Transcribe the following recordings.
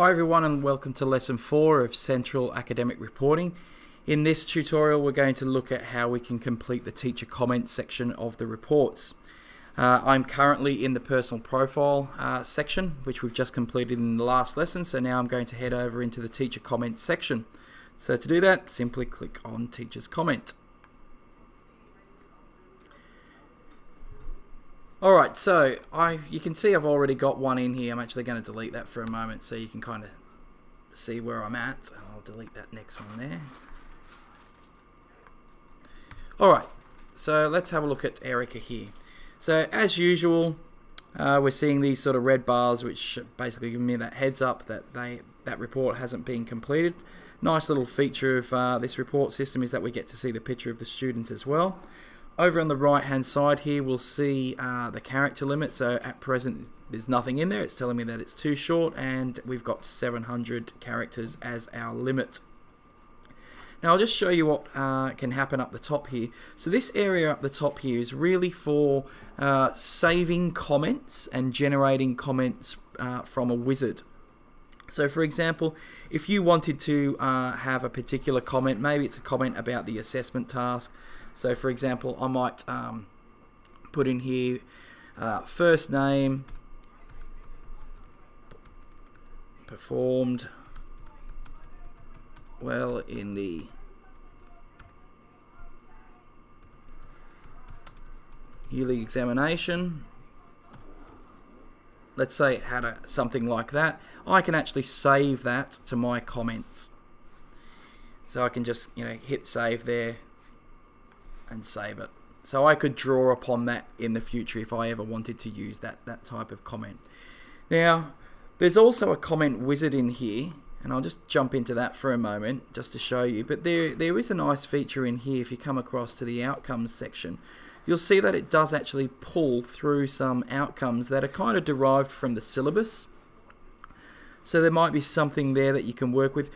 Hi everyone and welcome to lesson 4 of Central Academic Reporting. In this tutorial we're going to look at how we can complete the teacher comments section of the reports. I'm currently in the personal profile section, which we've just completed in the last lesson, so now I'm going to head over into the teacher comments section. So to do that, simply click on teacher's comment. Alright, so you can see I've already got one in here. I'm actually going to delete that for a moment so you can kind of see where I'm at. I'll delete that next one there. Alright, so let's have a look at Erica here. So as usual, we're seeing these sort of red bars which basically give me that heads up that that report hasn't been completed. Nice little feature of this report system is that we get to see the picture of the student as well. Over on the right hand side here we'll see the character limit. So at present there's nothing in there. It's telling me that it's too short and we've got 700 characters as our limit. Now I'll just show you what can happen up the top here. So this area up the top here is really for saving comments and generating comments from a wizard. So for example, if you wanted to have a particular comment, maybe it's a comment about the assessment task. So for example, I might put in here first name, performed well in the yearly examination. Let's say it had something like that. I can actually save that to my comments. So I can just hit save there and save it. So I could draw upon that in the future if I ever wanted to use that type of comment. Now, there's also a comment wizard in here, and I'll just jump into that for a moment just to show you. But there is a nice feature in here. If you come across to the outcomes section, you'll see that it does actually pull through some outcomes that are kind of derived from the syllabus. So there might be something there that you can work with.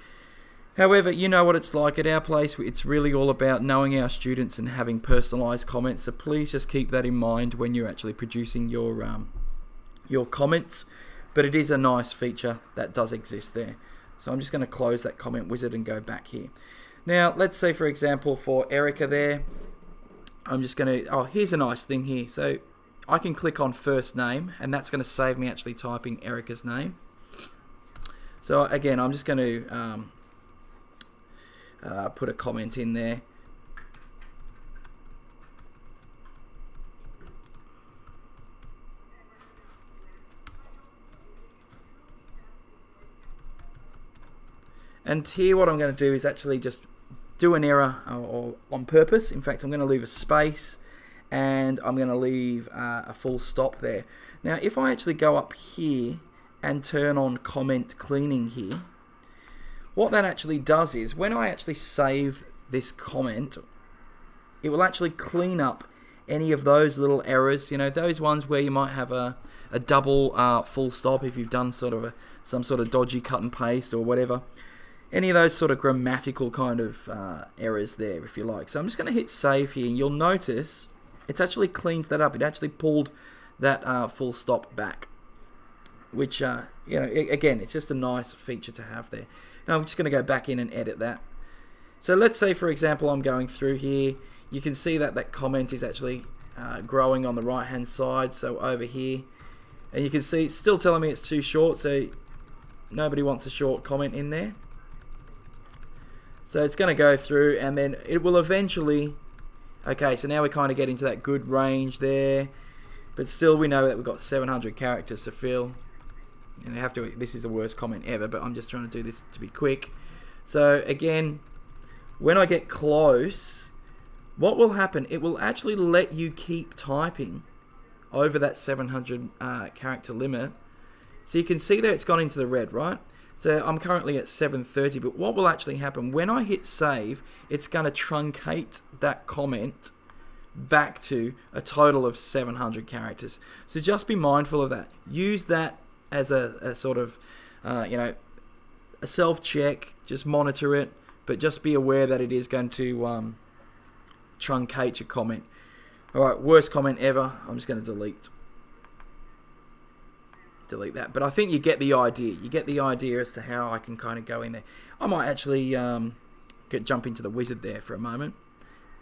However, you know what it's like at our place. It's really all about knowing our students and having personalised comments. So please just keep that in mind when you're actually producing your comments. But it is a nice feature that does exist there. So I'm just going to close that comment wizard and go back here. Now, let's say for example for Erica there, I'm just going to, here's a nice thing here. So I can click on first name and that's going to save me actually typing Erica's name. So again, I'm just going to put a comment in there. And here what I'm going to do is actually just do an error or on purpose. In fact, I'm going to leave a space and I'm going to leave a full stop there. Now if I actually go up here and turn on comment cleaning here, what that actually does is when I actually save this comment, it will actually clean up any of those little errors, those ones where you might have a double full stop if you've done some sort of dodgy cut and paste or whatever. Any of those sort of grammatical kind of errors there, if you like. So I'm just going to hit save here and you'll notice it's actually cleaned that up. It actually pulled that full stop back, which again, it's just a nice feature to have there. Now I'm just going to go back in and edit that. So let's say for example I'm going through here. You can see that that comment is actually growing on the right hand side, so over here, and you can see it's still telling me it's too short, so nobody wants a short comment in there. So it's going to go through and then it will eventually, okay, so now we're kind of getting to that good range there, but still we know that we've got 700 characters to fill. And this is the worst comment ever, but I'm just trying to do this to be quick. So again, when I get close, what will happen? It will actually let you keep typing over that 700 character limit. So you can see there it's gone into the red, right? So I'm currently at 730, but what will actually happen when I hit save, it's going to truncate that comment back to a total of 700 characters. So just be mindful of that. Use that as a sort of, a self-check. Just monitor it, but just be aware that it is going to truncate your comment. Alright, worst comment ever. I'm just going to delete. delete that. But I think you get the idea. You get the idea as to how I can kind of go in there. I might actually jump into the wizard there for a moment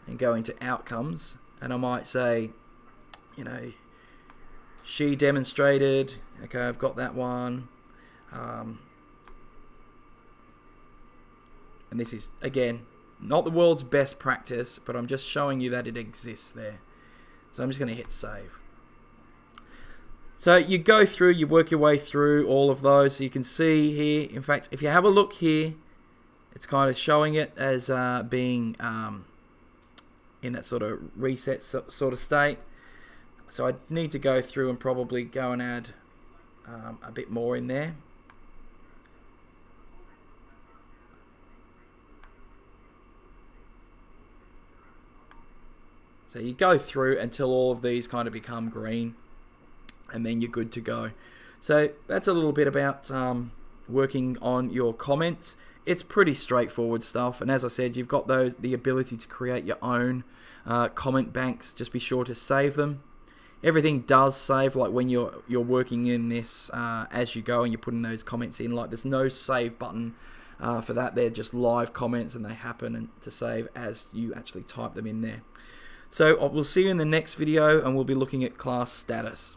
and go into outcomes, and I might say, you know, she demonstrated. Okay, I've got that one. And this is, again, not the world's best practice, but I'm just showing you that it exists there. So I'm just going to hit save. So you go through, you work your way through all of those. So you can see here, in fact, if you have a look here, it's kind of showing it as being in that sort of reset sort of state. So I need to go through and probably go and add a bit more in there. So you go through until all of these kind of become green, and then you're good to go. So that's a little bit about working on your comments. It's pretty straightforward stuff, and as I said, you've got the ability to create your own comment banks. Just be sure to save them. Everything does save, like when you're working in this as you go and you're putting those comments in. Like there's no save button for that. They're just live comments, and they happen to save as you actually type them in there. So we'll see you in the next video, and we'll be looking at class status.